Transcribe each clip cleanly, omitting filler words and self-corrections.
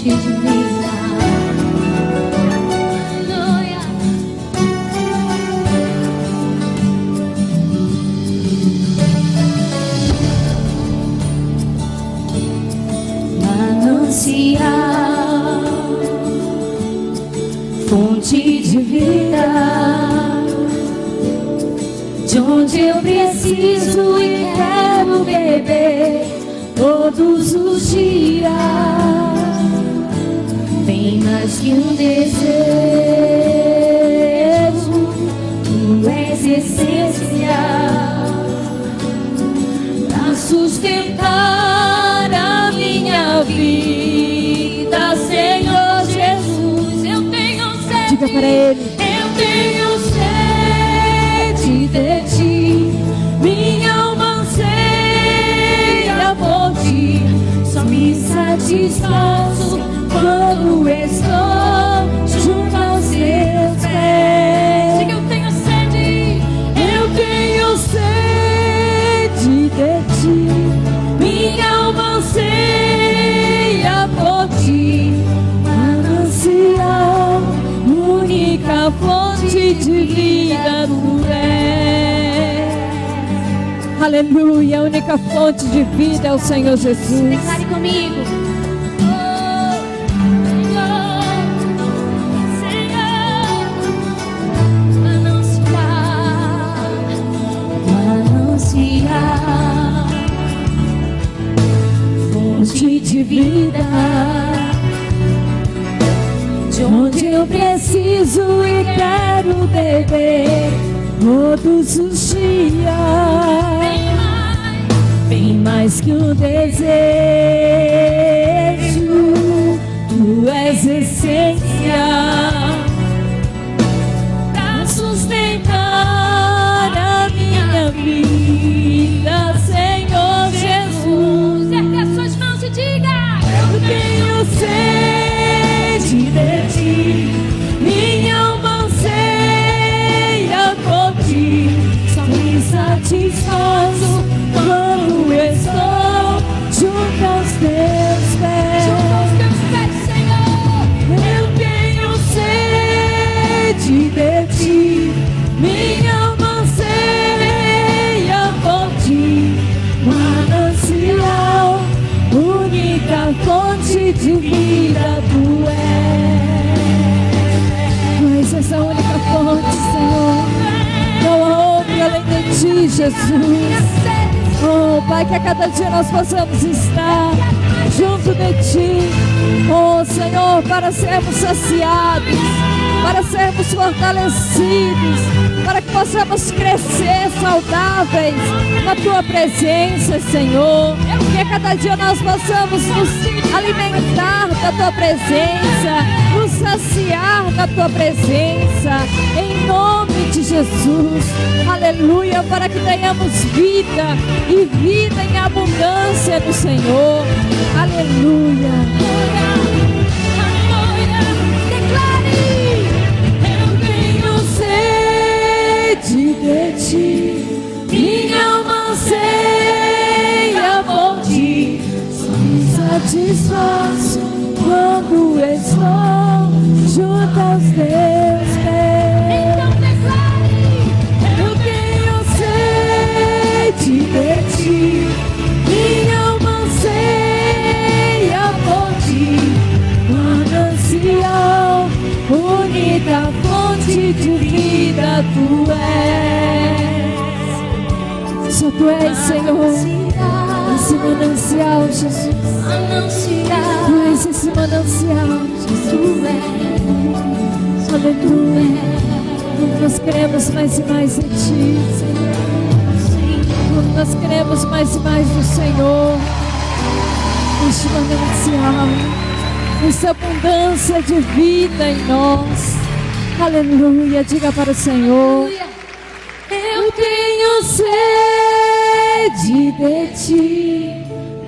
fonte de vida. Aleluia. Manancial, fonte de vida, de onde eu preciso e quero beber todos os dias. Bem mais que um desejo, tu és essencial para sustentar a minha vida, Senhor Jesus. Eu tenho sede, Diga para Ele. eu tenho sede de ti, minha alma anseia por ti, só me satisfaço quando estou junto aos teus pés. Diga, eu tenho sede, eu tenho sede de ti, minha alma anseia por ti, manancial, única fonte de vida tu és. Aleluia, a única fonte de vida é o Senhor Jesus. Declare comigo. Fonte de vida, de onde eu preciso e quero beber todos os dias. Bem mais que um desejo, tu és essencial para sustentar a minha vida, Senhor Jesus. Ergue as suas mãos e diga: eu tenho sede de ti, minha alma anseia por ti, só me satisfaço quando estou junto aos teus pés. Junto aos teus pés, Senhor. Eu tenho sede de ti, minha alma anseia por ti, manancial, única fonte de vida tu és. Essa única fonte, Senhor. Não há outra além de ti, Jesus. Oh, Pai, que a cada dia nós possamos estar junto de ti, oh Senhor, para sermos saciados, para sermos fortalecidos, para que possamos crescer saudáveis na tua presença, Senhor. Que a cada dia nós possamos nos alimentar da tua presença, nos saciar da tua presença, em nome de Jesus. Aleluia, para que tenhamos vida e vida em abundância no Senhor. Aleluia. Declare: eu tenho sede de ti, minha alma anseia por ti, só me satisfaço quando estou junto aos teus pés. Então declare: eu tenho sede de ti, minha alma anseia por ti, manancial, única fonte de vida tu és. Só tu és, Senhor, esse manancial, Jesus. Tu és esse manancial, Jesus. Aleluia. Nós queremos mais e mais em ti, Senhor. Nós queremos mais e mais do Senhor. Este manancial, essa abundância de vida em nós. Aleluia. Diga para o Senhor: eu tenho sede de ti,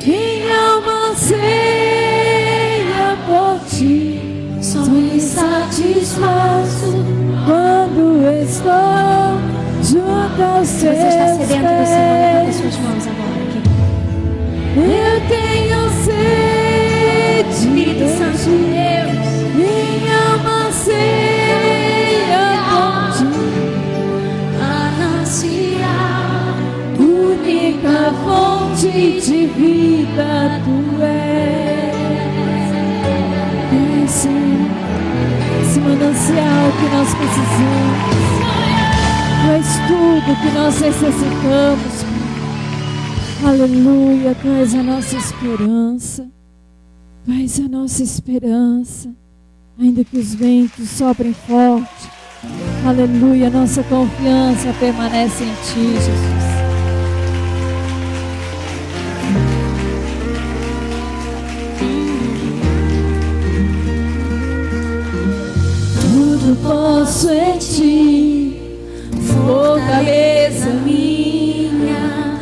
minha alma anseia por ti, só me satisfaço quando estou junto aos teus pés. Você está sedento do Senhor? Levanta as suas mãos agora aqui. Eu tenho sede de ti, fonte de vida Tu és. Senhor, esse manancial que nós precisamos. Tu és tudo que nós necessitamos. Aleluia, Tu és a nossa esperança. Tu és a nossa esperança. Ainda que os ventos soprem forte. Aleluia, nossa confiança permanece em Ti, Jesus. Tudo posso em Ti, fortaleza minha,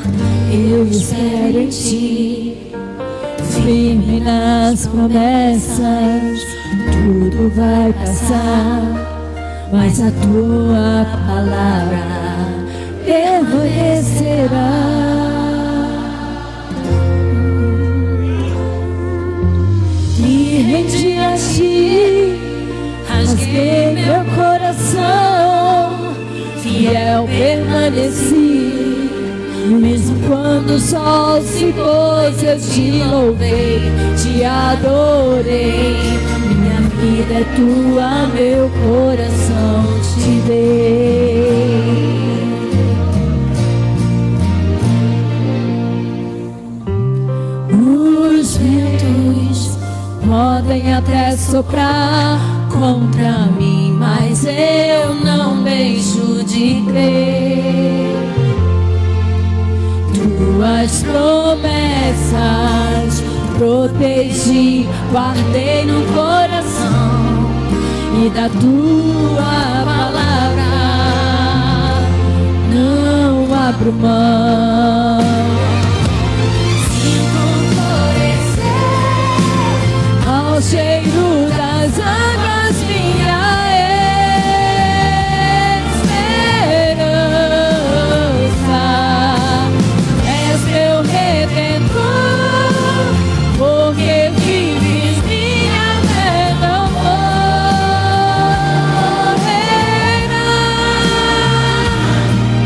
eu espero em Ti, firme nas promessas, tudo vai passar, mas a Tua palavra permanecerá. Me rendi a Ti, rasguei meu coração, fiel permaneci, mesmo quando o sol se pôs, eu Te louvei, Te adorei. Minha vida é Tua, meu coração Te dei. Os ventos podem até soprar contra mim, mas eu não deixo de crer. Tuas promessas protegi, guardei no coração, e da Tua palavra não abro mão. Sinto florescer ao cheiro das águas minha esperança. És meu redentor, porque vives minha fé não morrerá.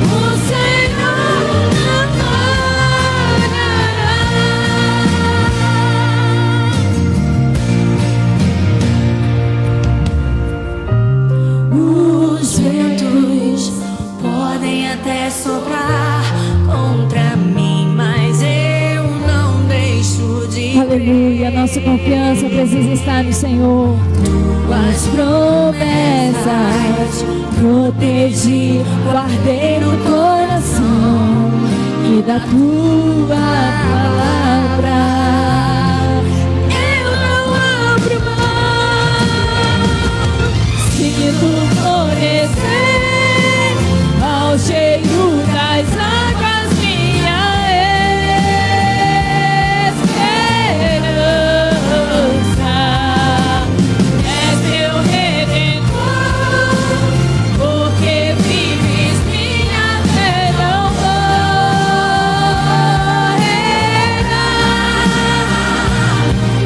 O Senhor não falhará. Os ventos podem até soprar contra mim, mas eu não deixo de crer. Aleluia, nossa confiança precisa estar no Senhor. Tuas promessas protegi, guardei no coração, e da Tua palavra eu não abro mão. Sinto florescer ao cheiro das águas minha esperança. És meu redentor, porque vives minha fé não morrerá.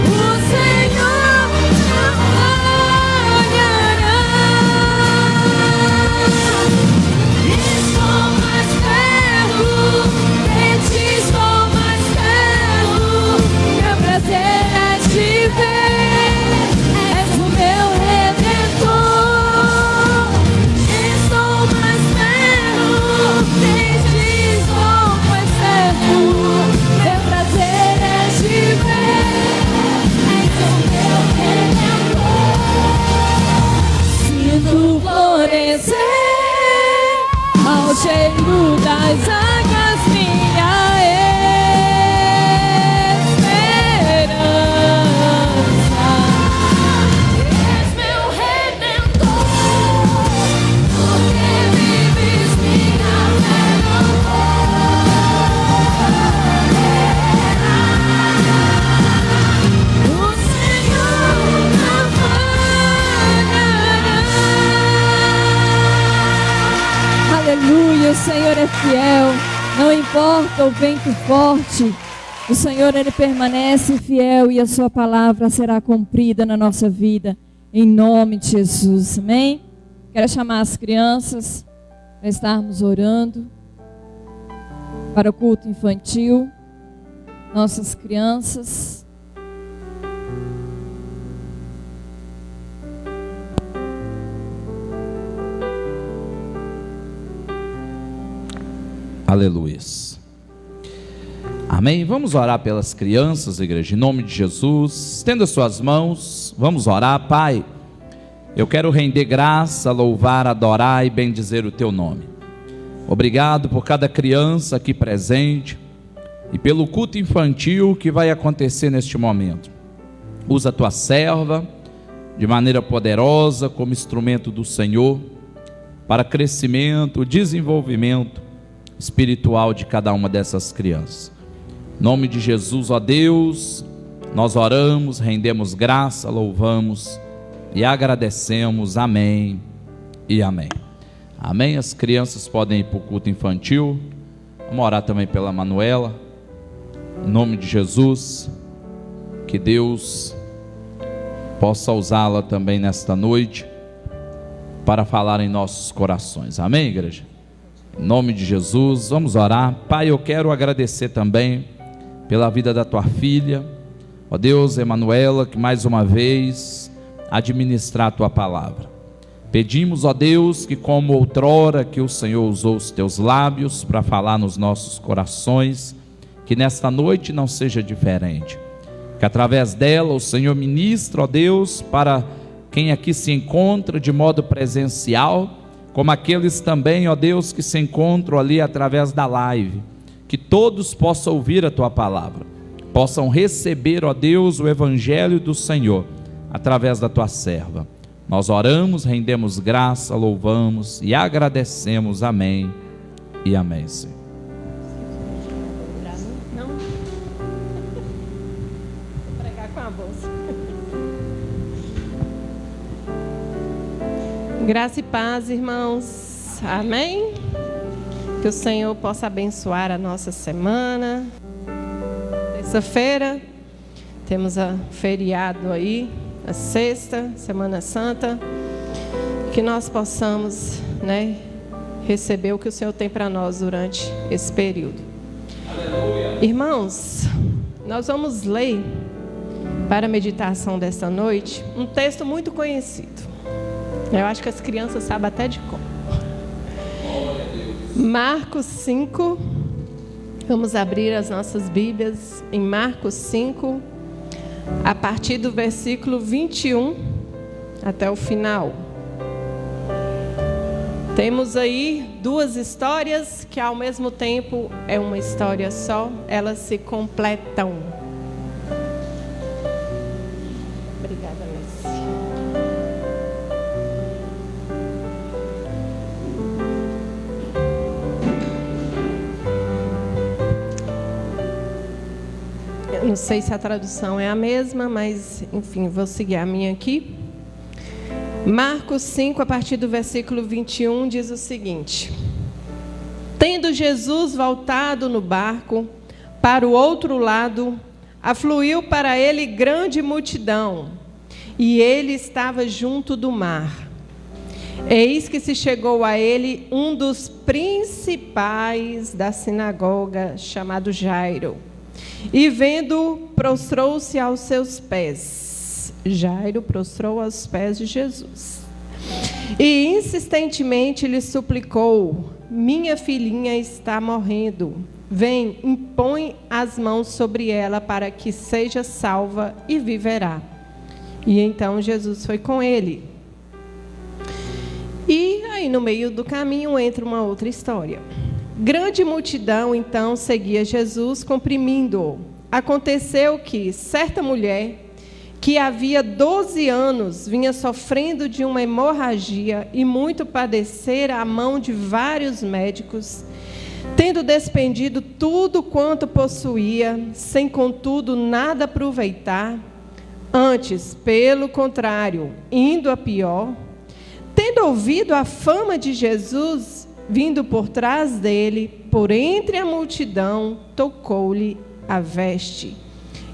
O Senhor não falhará. Estou mais perto, de Ti estou mais perto. Meu prazer é Te ver, és o meu redentor. Estou mais perto, de Ti estou mais perto. Meu prazer é Te ver, és o meu redentor. Sinto florescer ao cheiro das águas minha esperança. És meu redentor, porque vives minha fé não morrerá. O Senhor não falhará. Aleluia, o Senhor é fiel. Não importa o vento forte, o Senhor Ele permanece fiel e a Sua palavra será cumprida na nossa vida, em nome de Jesus, amém? Quero chamar as crianças para estarmos orando para o culto infantil. nossas crianças. Aleluia. Amém? Vamos orar pelas crianças, igreja, em nome de Jesus. Estenda suas mãos, vamos orar. Pai, eu quero render graça, louvar, adorar e bendizer o teu nome. Obrigado por cada criança aqui presente e pelo culto infantil que vai acontecer neste momento. Usa a tua serva de maneira poderosa como instrumento do Senhor para crescimento, desenvolvimento espiritual de cada uma dessas crianças. Em nome de Jesus, ó Deus, nós oramos, rendemos graça, louvamos e agradecemos. Amém e amém. Amém. As crianças podem ir para o culto infantil. Vamos orar também pela Manuela. Em nome de Jesus, que Deus possa usá-la também nesta noite para falar em nossos corações. Amém, igreja? Em nome de Jesus, vamos orar. Pai, eu quero agradecer também pela vida da tua filha, ó Deus, Emanuela, que mais uma vez administrar a tua palavra. Pedimos, ó Deus, que como outrora que o Senhor usou os teus lábios para falar nos nossos corações, que nesta noite não seja diferente, que através dela o Senhor ministra, ó Deus, para quem aqui se encontra de modo presencial, como aqueles também, ó Deus, que se encontram ali através da live, que todos possam ouvir a tua palavra, possam receber, ó Deus, o evangelho do Senhor, através da tua serva. Nós oramos, rendemos graça, louvamos e agradecemos. Amém e amém, Senhor. Não? Vou pregar com a bolsa. Graça e paz, irmãos. Amém? Que o Senhor possa abençoar a nossa semana. Terça-feira temos a feriado aí, a sexta, Semana Santa. Que nós possamos, receber o que o Senhor tem para nós durante esse período. Aleluia. Irmãos, nós vamos ler para a meditação desta noite um texto muito conhecido. Eu acho que as crianças sabem até de cor. Marcos 5. Vamos abrir as nossas Bíblias em Marcos 5, a partir do versículo 21 até o final. Temos aí duas histórias que ao mesmo tempo é uma história só, elas se completam. Obrigada, Messi. Eu não sei se a tradução é a mesma, mas enfim, vou seguir a minha aqui. Marcos 5, a partir do versículo 21, diz o seguinte: Tendo Jesus voltado no barco para o outro lado, afluiu para ele grande multidão, e ele estava junto do mar. Eis que se chegou a ele um dos principais da sinagoga, chamado Jairo, e vendo, prostrou-se aos seus pés. Jairo prostrou aos pés de Jesus e insistentemente lhe suplicou: minha filhinha está morrendo. Vem, impõe as mãos sobre ela para que seja salva e viverá. E então Jesus foi com ele. E aí no meio do caminho entra uma outra história. Grande multidão então seguia Jesus, comprimindo-o. Aconteceu que certa mulher, que havia 12 anos, vinha sofrendo de uma hemorragia e muito padecera à mão de vários médicos, tendo despendido tudo quanto possuía, sem contudo nada aproveitar, antes, pelo contrário, indo a pior, tendo ouvido a fama de Jesus, vindo por trás dele, por entre a multidão, tocou-lhe a veste.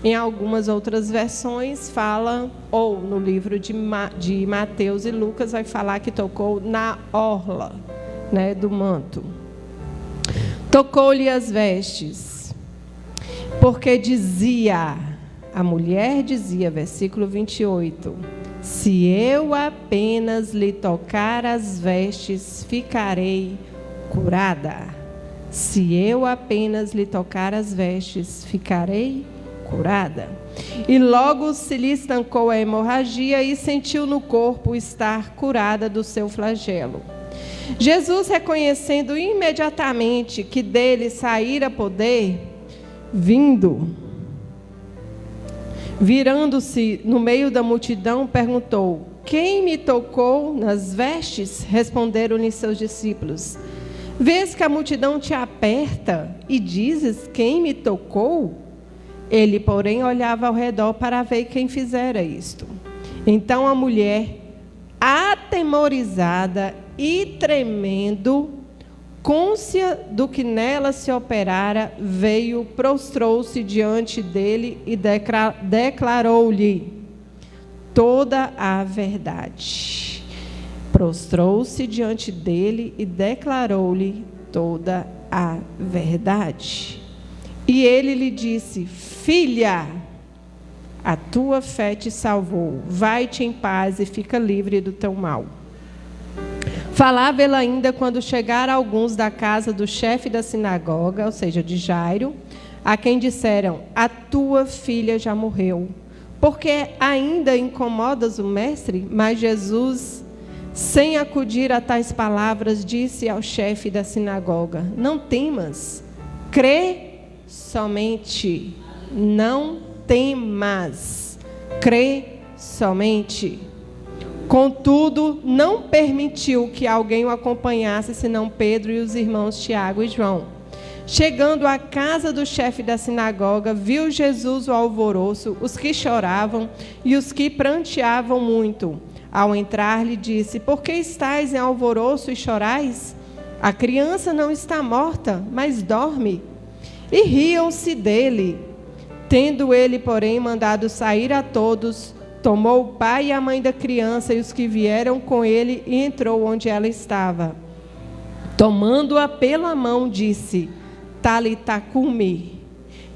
Em algumas outras versões fala, ou no livro de Mateus e Lucas, vai falar que tocou na orla, do manto. Tocou-lhe as vestes. Porque dizia, a mulher dizia, versículo 28, se eu apenas lhe tocar as vestes, ficarei curada. Se eu apenas lhe tocar as vestes, ficarei curada. E logo se lhe estancou a hemorragia e sentiu no corpo estar curada do seu flagelo. Jesus, reconhecendo imediatamente que dele saíra poder, virando-se no meio da multidão, perguntou: quem me tocou nas vestes? Responderam-lhe seus discípulos: vês que a multidão te aperta e dizes: quem me tocou? Ele, porém, olhava ao redor para ver quem fizera isto. Então a mulher, atemorizada e tremendo, cônscia do que nela se operara, veio, prostrou-se diante dele e declarou-lhe toda a verdade. Prostrou-se diante dele e declarou-lhe toda a verdade. E ele lhe disse: filha, a tua fé te salvou. Vai-te em paz e fica livre do teu mal. Falava ele ainda quando chegaram alguns da casa do chefe da sinagoga, ou seja, de Jairo, a quem disseram: a tua filha já morreu, porque ainda incomodas o mestre? Mas Jesus, sem acudir a tais palavras, disse ao chefe da sinagoga: não temas, crê somente, não temas, crê somente. Contudo, não permitiu que alguém o acompanhasse, senão Pedro e os irmãos Tiago e João. Chegando à casa do chefe da sinagoga, viu Jesus o alvoroço, os que choravam e os que pranteavam muito. Ao entrar, lhe disse: por que estáis em alvoroço e chorais? A criança não está morta, mas dorme. E riam-se dele. Tendo ele, porém, mandado sair a todos, tomou o pai e a mãe da criança e os que vieram com ele e entrou onde ela estava. Tomando-a pela mão, disse: Talita cumi,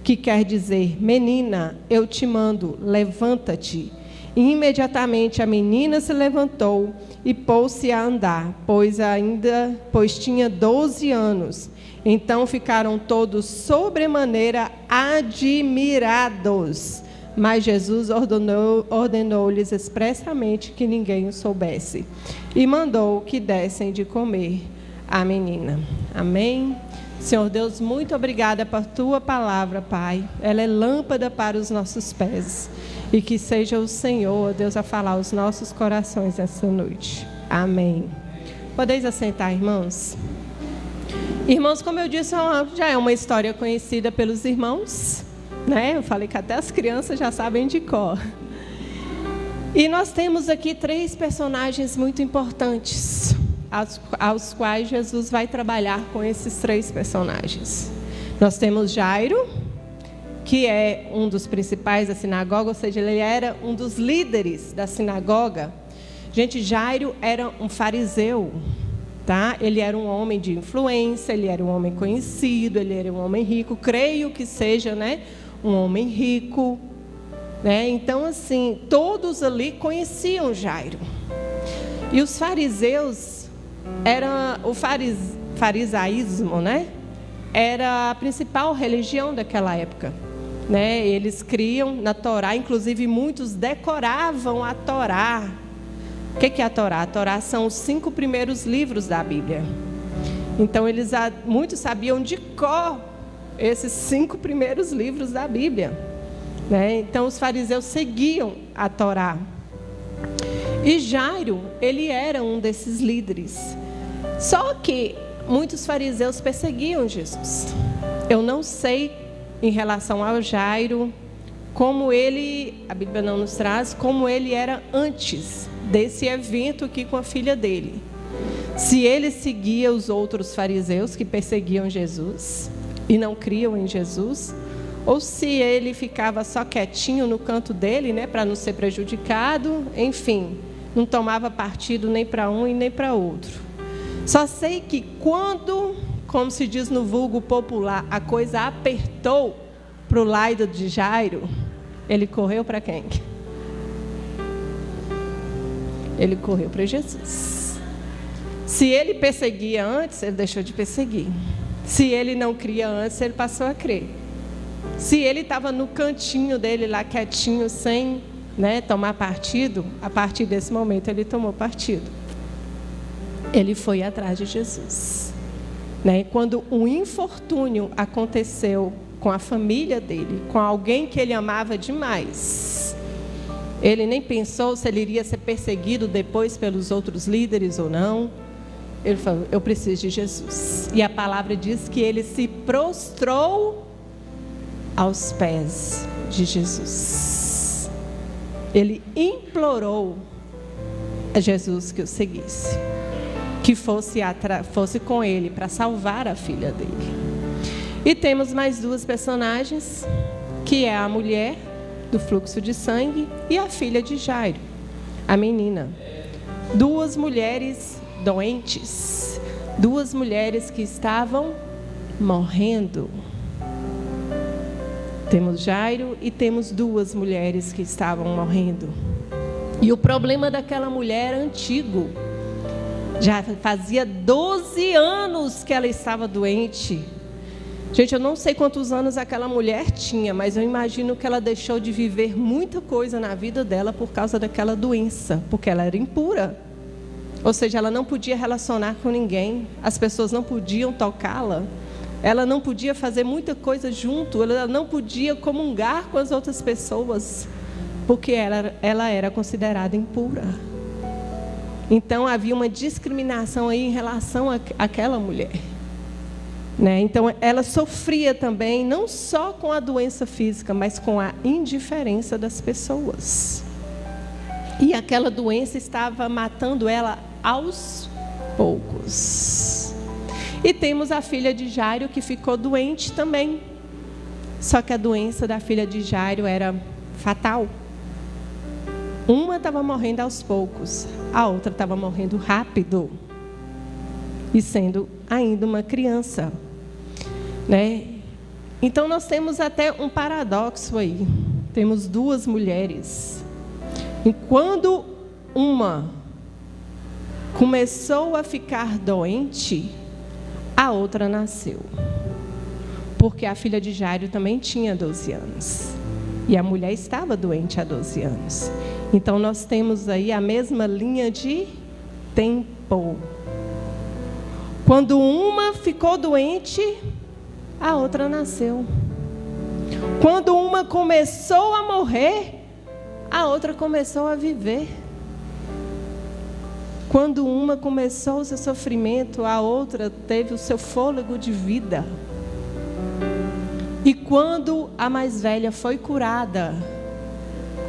que quer dizer: menina, eu te mando, levanta-te. E imediatamente a menina se levantou e pôs-se a andar, pois tinha 12 anos. Então ficaram todos sobremaneira admirados. Mas Jesus ordenou-lhes expressamente que ninguém o soubesse. E mandou que dessem de comer à menina. Amém? Senhor Deus, muito obrigada por tua palavra, Pai. Ela é lâmpada para os nossos pés. E que seja o Senhor, Deus, a falar aos nossos corações essa noite. Amém. Podeis assentar, irmãos? Irmãos, como eu disse, já é uma história conhecida pelos irmãos, né? Eu falei que até as crianças já sabem de cor. E nós temos aqui 3 personagens muito importantes, aos quais Jesus vai trabalhar com esses 3 personagens. Nós temos Jairo, que é um dos principais da sinagoga, ou seja, ele era um dos líderes da sinagoga. Gente, Jairo era um fariseu. Tá? Ele era um homem de influência, ele era um homem conhecido, ele era um homem rico, creio que seja, né, um homem rico, né? Então, assim, todos ali conheciam Jairo. E os fariseus, o farisaísmo, né, era a principal religião daquela época, né? Eles criam na Torá, inclusive muitos decoravam a Torá. O que é a Torá? A Torá são os 5 primeiros livros da Bíblia. Então, muitos sabiam de cor esses 5 primeiros livros da Bíblia, né? Então, os fariseus seguiam a Torá. E Jairo, ele era um desses líderes. Só que muitos fariseus perseguiam Jesus. Eu não sei, em relação ao Jairo, como ele, a Bíblia não nos traz, como ele era antes desse evento aqui com a filha dele. Se ele seguia os outros fariseus que perseguiam Jesus e não criam em Jesus, ou se ele ficava só quietinho no canto dele, né, para não ser prejudicado, enfim, não tomava partido nem para um e nem para outro. Só sei que quando, como se diz no vulgo popular, a coisa apertou para o lado de Jairo, ele correu para quem? Ele correu para Jesus. Se ele perseguia antes, ele deixou de perseguir. Se ele não cria antes, ele passou a crer. Se ele estava no cantinho dele lá quietinho, sem tomar partido, a partir desse momento ele tomou partido. Ele foi atrás de Jesus. Quando um infortúnio aconteceu com a família dele, com alguém que ele amava demais, ele nem pensou se ele iria ser perseguido depois pelos outros líderes ou não. Ele falou: eu preciso de Jesus. E a palavra diz que ele se prostrou aos pés de Jesus. Ele implorou a Jesus que o seguisse, que fosse com ele para salvar a filha dele. E temos mais duas personagens, que é a mulher do fluxo de sangue e a filha de Jairo, a menina. Duas mulheres doentes, duas mulheres que estavam morrendo. Temos Jairo e temos duas mulheres que estavam morrendo. E o problema daquela mulher era antigo. Já fazia 12 anos que ela estava doente. Gente, eu não sei quantos anos aquela mulher tinha, mas eu imagino que ela deixou de viver muita coisa na vida dela por causa daquela doença, porque ela era impura. Ou seja, ela não podia relacionar com ninguém, as pessoas não podiam tocá-la, ela não podia fazer muita coisa junto, ela não podia comungar com as outras pessoas, porque ela era considerada impura. Então havia uma discriminação aí em relação àquela mulher. Então ela sofria também, não só com a doença física, mas com a indiferença das pessoas. E aquela doença estava matando ela aos poucos. E temos a filha de Jairo, que ficou doente também. Só que a doença da filha de Jairo era fatal. Uma estava morrendo aos poucos, a outra estava morrendo rápido. E sendo ainda uma criança. Então nós temos até um paradoxo aí. Temos duas mulheres. E quando uma começou a ficar doente, a outra nasceu. Porque a filha de Jairo também tinha 12 anos. E a mulher estava doente há 12 anos. Então nós temos aí a mesma linha de tempo. Quando uma ficou doente, a outra nasceu. Quando uma começou a morrer, a outra começou a viver. Quando uma começou o seu sofrimento, a outra teve o seu fôlego de vida. E quando a mais velha foi curada,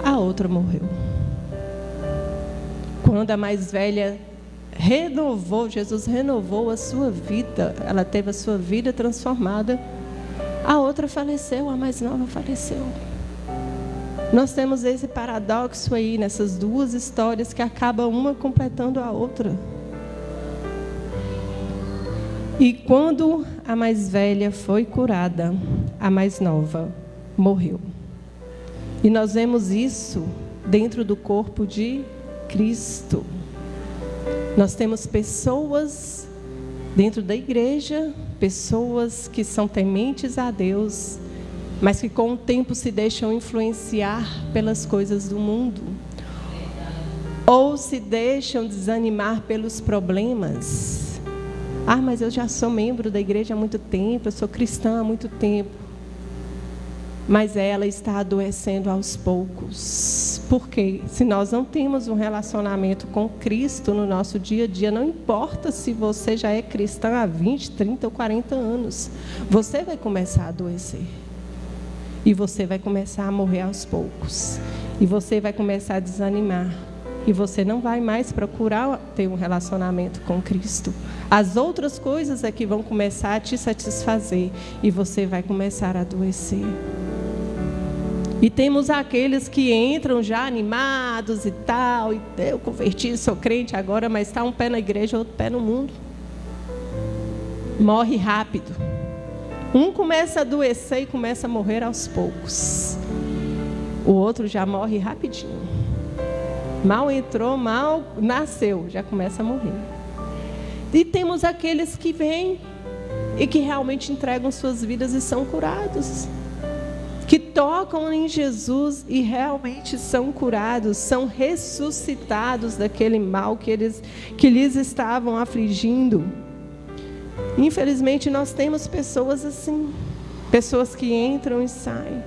a outra morreu. Quando a mais velha Jesus renovou a sua vida, ela teve a sua vida transformada, a outra faleceu, a mais nova faleceu. Nós temos esse paradoxo aí nessas duas histórias que acabam uma completando a outra. E quando a mais velha foi curada, a mais nova morreu. E nós vemos isso dentro do corpo de Cristo. Nós temos pessoas dentro da igreja, pessoas que são tementes a Deus, mas que com o tempo se deixam influenciar pelas coisas do mundo, ou se deixam desanimar pelos problemas. Mas eu já sou membro da igreja há muito tempo, eu sou cristã há muito tempo. Mas ela está adoecendo aos poucos. Porque se nós não temos um relacionamento com Cristo no nosso dia a dia, não importa se você já é cristã há 20, 30 ou 40 anos, você vai começar a adoecer. E você vai começar a morrer aos poucos. E você vai começar a desanimar. E você não vai mais procurar ter um relacionamento com Cristo. As outras coisas é que vão começar a te satisfazer. E você vai começar a adoecer. E temos aqueles que entram já animados e tal. E eu converti, sou crente agora, mas está um pé na igreja, outro pé no mundo. Morre rápido. Um começa a adoecer e começa a morrer aos poucos. O outro já morre rapidinho. Mal entrou, mal nasceu, já começa a morrer. E temos aqueles que vêm e que realmente entregam suas vidas e são curados. Que tocam em Jesus e realmente são curados, são ressuscitados daquele mal que lhes estavam afligindo. Infelizmente nós temos pessoas assim, pessoas que entram e saem,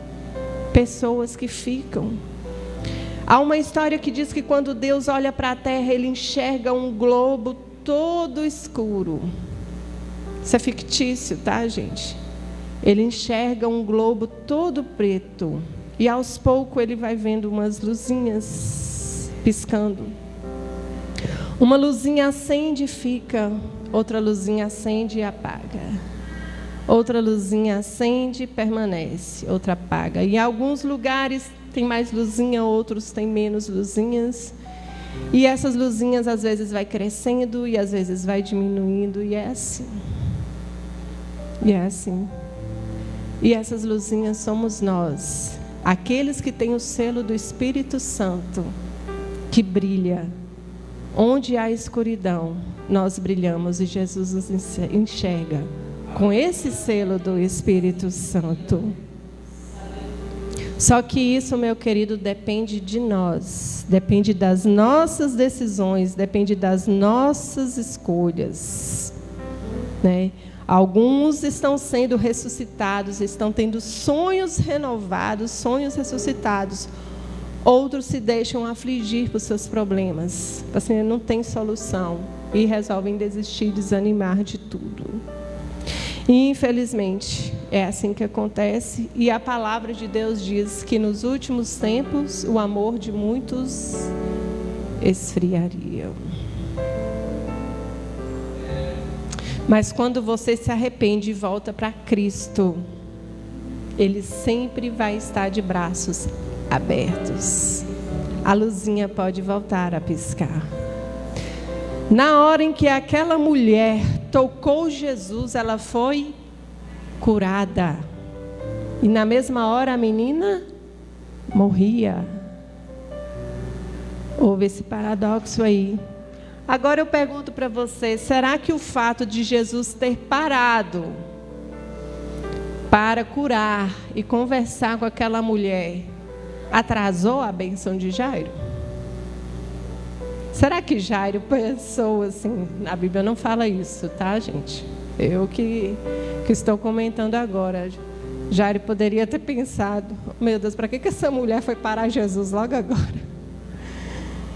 pessoas que ficam. Há uma história que diz que quando Deus olha para a terra, Ele enxerga um globo todo escuro. Isso é fictício, tá, gente? Ele enxerga um globo todo preto e aos poucos ele vai vendo umas luzinhas piscando. Uma luzinha acende e fica, outra luzinha acende e apaga. Outra luzinha acende e permanece, outra apaga. Em alguns lugares tem mais luzinha, outros tem menos luzinhas. E essas luzinhas às vezes vai crescendo e às vezes vai diminuindo, e é assim. E é assim. E essas luzinhas somos nós, aqueles que têm o selo do Espírito Santo, que brilha. Onde há escuridão, nós brilhamos e Jesus nos enxerga com esse selo do Espírito Santo. Só que isso, meu querido, depende de nós, depende das nossas decisões, depende das nossas escolhas, né? Alguns estão sendo ressuscitados, estão tendo sonhos renovados, sonhos ressuscitados. Outros se deixam afligir por seus problemas, assim, não tem solução, e resolvem desistir, desanimar de tudo. E, infelizmente, é assim que acontece. E a palavra de Deus diz que nos últimos tempos o amor de muitos esfriaria. Mas quando você se arrepende e volta para Cristo, Ele sempre vai estar de braços abertos. A luzinha pode voltar a piscar. Na hora em que aquela mulher tocou Jesus, ela foi curada. E na mesma hora a menina morria. Houve esse paradoxo aí. Agora eu pergunto para você, será que o fato de Jesus ter parado para curar e conversar com aquela mulher atrasou a bênção de Jairo? Será que Jairo pensou assim? A Bíblia não fala isso, tá, gente? Eu que estou comentando agora. Jairo poderia ter pensado, meu Deus, para que essa mulher foi parar Jesus logo agora?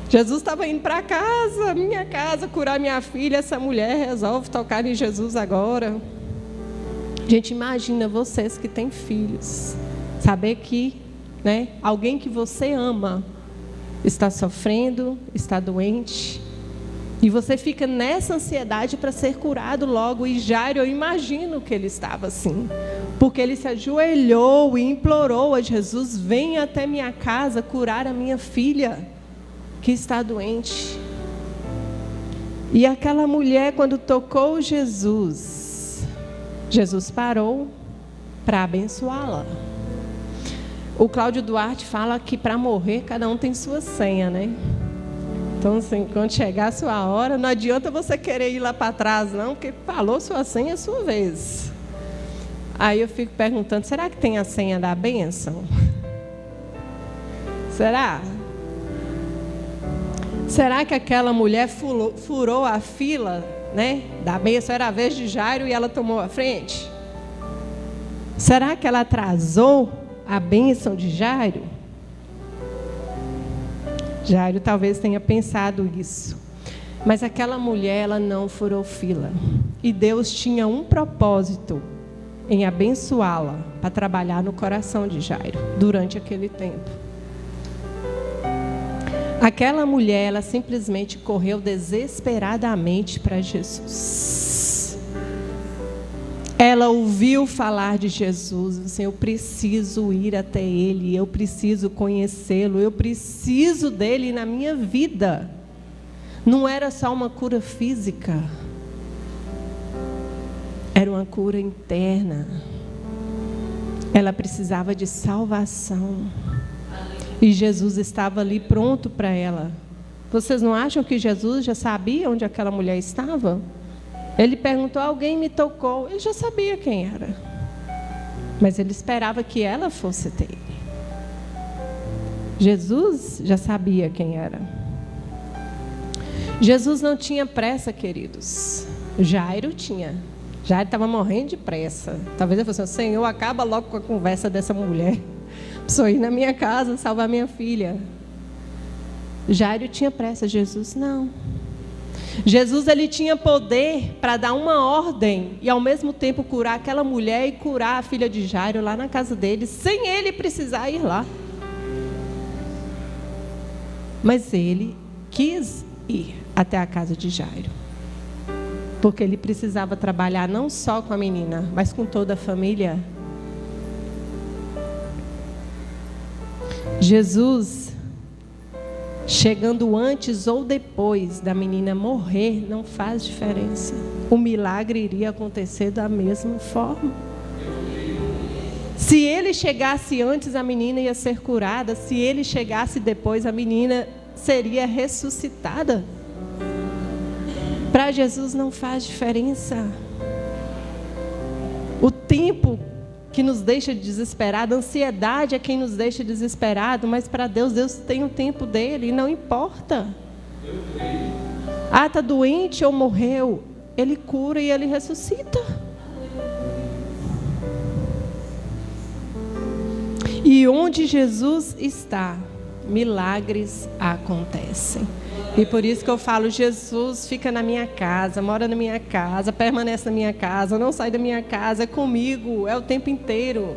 Jesus estava indo para casa, minha casa, curar minha filha, essa mulher resolve tocar em Jesus agora. Gente, imagina vocês que têm filhos, saber que, né, alguém que você ama está sofrendo, está doente, e você fica nessa ansiedade para ser curado logo. E Jairo, eu imagino que ele estava assim, porque ele se ajoelhou e implorou a Jesus: venha até minha casa curar a minha filha que está doente. E aquela mulher, quando tocou Jesus, Jesus parou para abençoá-la. O Cláudio Duarte fala que para morrer cada um tem sua senha, né? Então, assim, quando chegar a sua hora, não adianta você querer ir lá para trás, não, porque falou sua senha, é a sua vez. Aí eu fico perguntando, será que tem a senha da bênção? Será? Será que aquela mulher furou a fila, né, da bênção? Era a vez de Jairo e ela tomou a frente? Será que ela atrasou a bênção de Jairo? Jairo talvez tenha pensado isso. Mas aquela mulher, ela não furou fila. E Deus tinha um propósito em abençoá-la para trabalhar no coração de Jairo durante aquele tempo. Aquela mulher, ela simplesmente correu desesperadamente para Jesus. Ela ouviu falar de Jesus, assim, eu preciso ir até Ele, eu preciso conhecê-lo, eu preciso dele na minha vida. Não era só uma cura física, era uma cura interna. Ela precisava de salvação. E Jesus estava ali pronto para ela. Vocês não acham que Jesus já sabia onde aquela mulher estava? Ele perguntou, alguém me tocou. Ele já sabia quem era. Mas ele esperava que ela fosse até ele. Jesus já sabia quem era. Jesus não tinha pressa, queridos. Jairo tinha. Jairo estava morrendo de pressa. Talvez ele fosse assim, Senhor, acaba logo com a conversa dessa mulher. Preciso ir na minha casa salvar minha filha. Jairo tinha pressa, Jesus não. Jesus, ele tinha poder para dar uma ordem e ao mesmo tempo curar aquela mulher e curar a filha de Jairo lá na casa dele, sem ele precisar ir lá. Mas ele quis ir até a casa de Jairo, porque ele precisava trabalhar não só com a menina, mas com toda a família. Jesus, chegando antes ou depois da menina morrer, não faz diferença. O milagre iria acontecer da mesma forma. Se ele chegasse antes, a menina ia ser curada. Se ele chegasse depois, a menina seria ressuscitada. Para Jesus não faz diferença. O tempo que nos deixa desesperado, a ansiedade é quem nos deixa desesperado, mas para Deus, Deus tem o tempo dele, e não importa. Ah, está doente ou morreu, Ele cura e Ele ressuscita. E onde Jesus está, milagres acontecem. E por isso que eu falo, Jesus fica na minha casa, mora na minha casa, permanece na minha casa, não sai da minha casa, é comigo, é o tempo inteiro.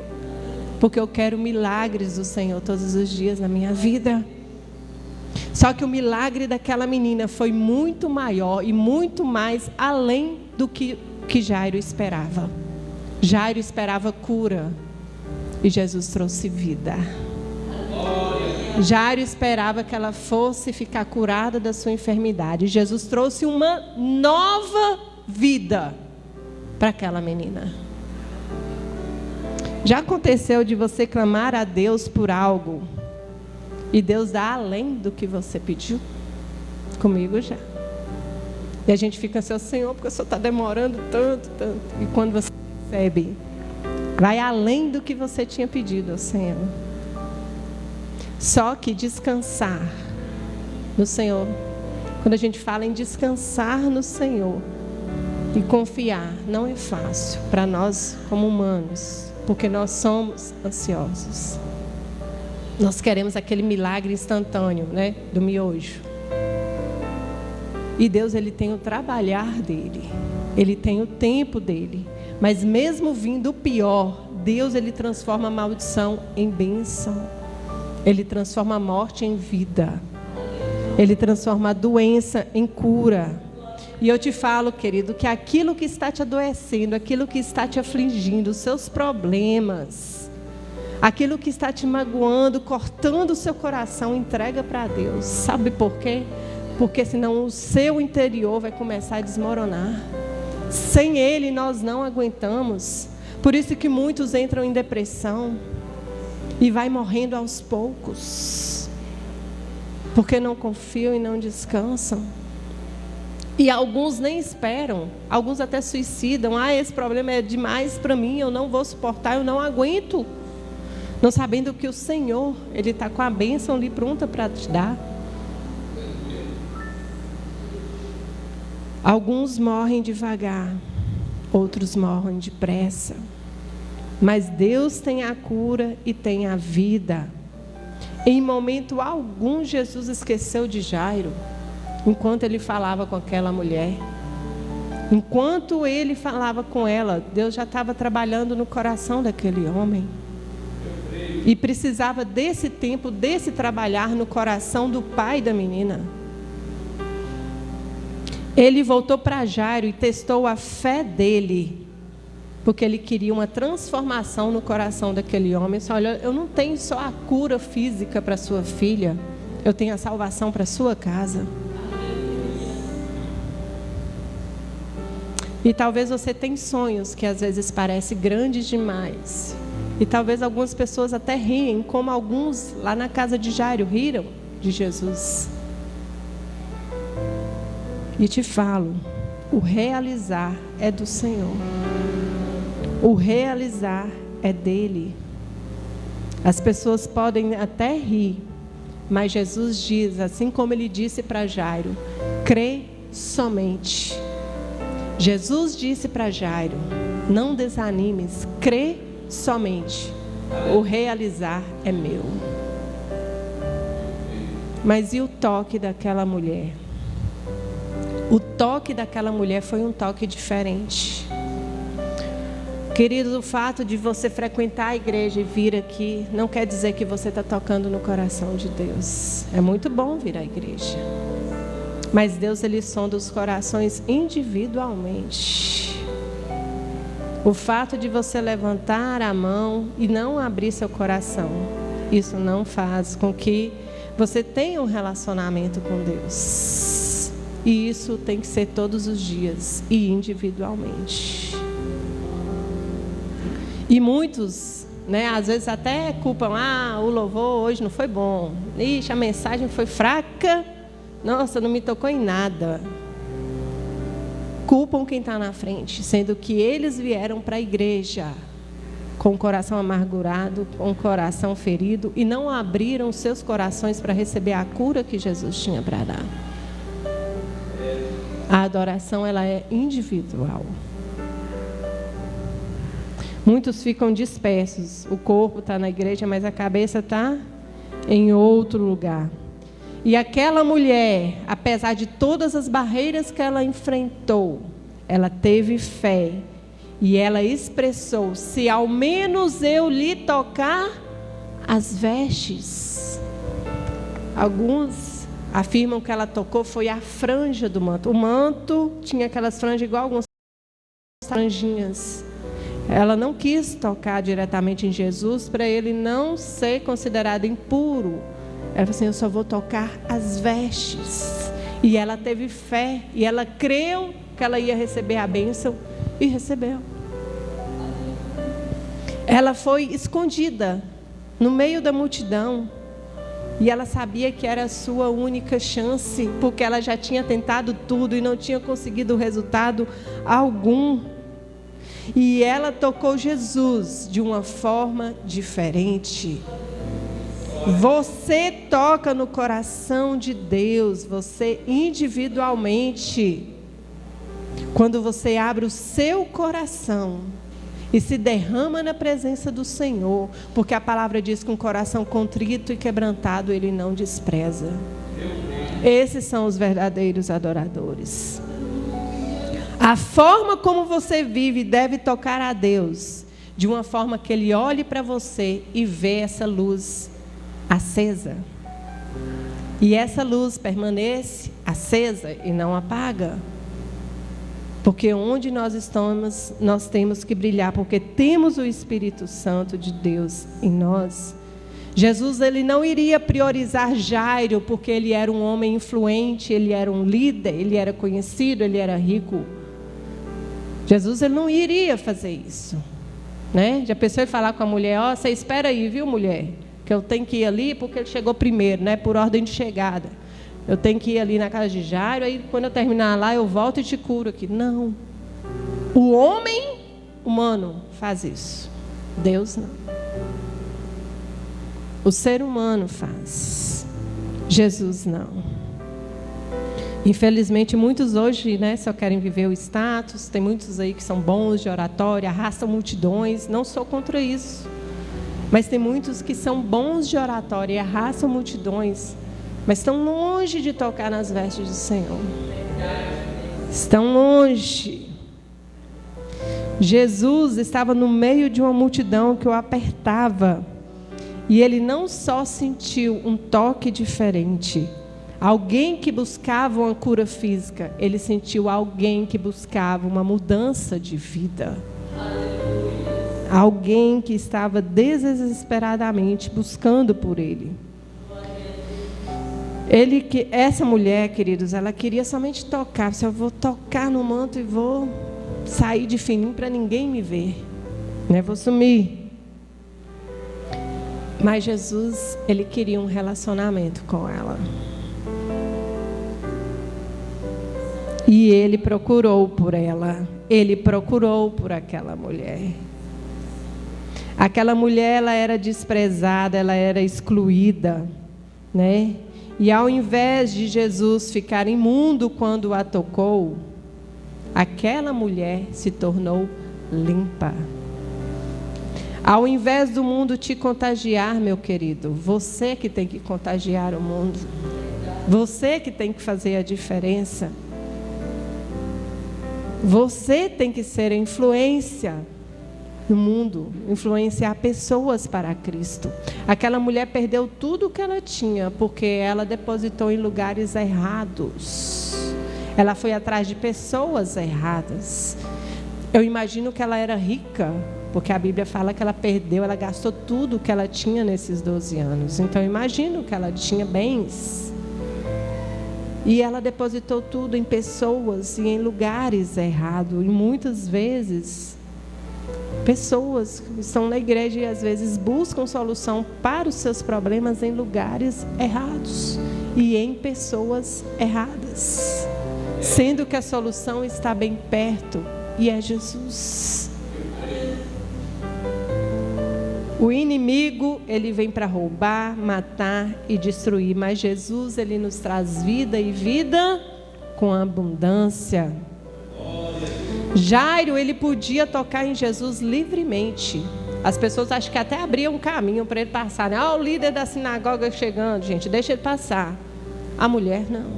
Porque eu quero milagres do Senhor todos os dias na minha vida. Só que o milagre daquela menina foi muito maior e muito mais além do que Jairo esperava. Jairo esperava cura e Jesus trouxe vida. Jairo esperava que ela fosse ficar curada da sua enfermidade. Jesus trouxe uma nova vida para aquela menina. Já aconteceu de você clamar a Deus por algo e Deus dá além do que você pediu? Comigo já. E a gente fica assim, Senhor, porque o Senhor está demorando tanto. E quando você recebe, vai além do que você tinha pedido ao Senhor. Só que descansar no Senhor, quando a gente fala em descansar no Senhor e confiar, não é fácil para nós como humanos, porque nós somos ansiosos. Nós queremos aquele milagre instantâneo, né, do miojo. E Deus, Ele tem o trabalhar dEle, Ele tem o tempo dEle. Mas mesmo vindo o pior, Deus, Ele transforma a maldição em bênção. Ele transforma a morte em vida. Ele transforma a doença em cura. E eu te falo, querido, que aquilo que está te adoecendo, aquilo que está te afligindo, os seus problemas, aquilo que está te magoando, cortando o seu coração, entrega para Deus. Sabe por quê? Porque senão o seu interior vai começar a desmoronar. Sem Ele nós não aguentamos. Por isso que muitos entram em depressão e vai morrendo aos poucos, porque não confiam e não descansam. E alguns nem esperam, alguns até suicidam. Ah, esse problema é demais para mim, eu não vou suportar, eu não aguento. Não sabendo que o Senhor, Ele está com a bênção ali pronta para te dar. Alguns morrem devagar, outros morrem depressa. Mas Deus tem a cura e tem a vida. Em momento algum, Jesus esqueceu de Jairo, enquanto ele falava com aquela mulher. Enquanto ele falava com ela, Deus já estava trabalhando no coração daquele homem. E precisava desse tempo, desse trabalhar no coração do pai da menina. Ele voltou para Jairo e testou a fé dele, porque ele queria uma transformação no coração daquele homem. Só, olha, eu não tenho só a cura física para sua filha, eu tenho a salvação para sua casa. E talvez você tenha sonhos que às vezes parecem grandes demais. E talvez algumas pessoas até riem, como alguns lá na casa de Jairo riram de Jesus. E te falo, o realizar é do Senhor. O realizar é dele. As pessoas podem até rir, mas Jesus diz, assim como ele disse para Jairo, crê somente. Jesus disse para Jairo, não desanimes, crê somente. O realizar é meu. Mas e o toque daquela mulher? O toque daquela mulher foi um toque diferente. Queridos, o fato de você frequentar a igreja e vir aqui não quer dizer que você está tocando no coração de Deus. É muito bom vir à igreja, mas Deus, ele sonda os corações individualmente. O fato de você levantar a mão e não abrir seu coração, isso não faz com que você tenha um relacionamento com Deus. E isso tem que ser todos os dias e individualmente. E muitos, às vezes até culpam, o louvor hoje não foi bom. Ixi, a mensagem foi fraca. Nossa, não me tocou em nada. Culpam quem está na frente, sendo que eles vieram para a igreja com o coração amargurado, com o coração ferido, e não abriram seus corações para receber a cura que Jesus tinha para dar. A adoração, ela é individual. Muitos ficam dispersos. O corpo está na igreja, mas a cabeça está em outro lugar. E aquela mulher, apesar de todas as barreiras que ela enfrentou, ela teve fé. E ela expressou, se ao menos eu lhe tocar as vestes. Alguns afirmam que ela tocou foi a franja do manto. O manto tinha aquelas franjas igual algumas franjinhas. Ela não quis tocar diretamente em Jesus para ele não ser considerado impuro. Ela falou assim, eu só vou tocar as vestes. E ela teve fé, e ela creu que ela ia receber a bênção, e recebeu. Ela foi escondida no meio da multidão, e ela sabia que era a sua única chance, porque ela já tinha tentado tudo e não tinha conseguido resultado algum. E ela tocou Jesus de uma forma diferente. Você toca no coração de Deus, você individualmente. Quando você abre o seu coração e se derrama na presença do Senhor, porque a palavra diz que um coração contrito e quebrantado Ele não despreza. Esses são os verdadeiros adoradores. A forma como você vive deve tocar a Deus, de uma forma que Ele olhe para você e vê essa luz acesa. E essa luz permanece acesa e não apaga. Porque onde nós estamos, nós temos que brilhar, porque temos o Espírito Santo de Deus em nós. Jesus, ele não iria priorizar Jairo, porque ele era um homem influente, ele era um líder, ele era conhecido, ele era rico. Jesus, ele não iria fazer isso, Já pensou em falar com a mulher, você espera aí, viu, mulher? Que eu tenho que ir ali porque ele chegou primeiro, por ordem de chegada. Eu tenho que ir ali na casa de Jairo, aí quando eu terminar lá eu volto e te curo aqui. Não. O homem humano faz isso. Deus não. O ser humano faz. Jesus não. Infelizmente, muitos hoje, só querem viver o status. Tem muitos aí que são bons de oratória, arrastam multidões. Não sou contra isso. Mas tem muitos que são bons de oratória e arrastam multidões, mas estão longe de tocar nas vestes do Senhor. Estão longe. Jesus estava no meio de uma multidão que o apertava. E ele não só sentiu um toque diferente, alguém que buscava uma cura física, ele sentiu alguém que buscava uma mudança de vida. Alguém que estava desesperadamente buscando por ele. Essa mulher, queridos, ela queria somente tocar. Eu vou tocar no manto e vou sair de fininho para ninguém me ver, né? Vou sumir. Mas Jesus, ele queria um relacionamento com ela. E ele procurou por ela. Ele procurou por aquela mulher. Aquela mulher, ela era desprezada, ela era excluída, né? E ao invés de Jesus ficar imundo quando a tocou, aquela mulher se tornou limpa. Ao invés do mundo te contagiar, meu querido, você que tem que contagiar o mundo. Você que tem que fazer a diferença. Você tem que ser a influência no mundo, influenciar pessoas para Cristo. Aquela mulher perdeu tudo o que ela tinha, porque ela depositou em lugares errados. Ela foi atrás de pessoas erradas. Eu imagino que ela era rica, porque a Bíblia fala que ela perdeu, ela gastou tudo o que ela tinha nesses 12 anos. Então eu imagino que ela tinha bens. E ela depositou tudo em pessoas e em lugares errados. E muitas vezes, pessoas que estão na igreja e às vezes buscam solução para os seus problemas em lugares errados e em pessoas erradas, sendo que a solução está bem perto e é Jesus. O inimigo, ele vem para roubar, matar e destruir, mas Jesus, ele nos traz vida e vida com abundância. Jairo, ele podia tocar em Jesus livremente. As pessoas acham que até abriam um caminho para ele passar, né? O líder da sinagoga chegando, gente, deixa ele passar. A mulher não.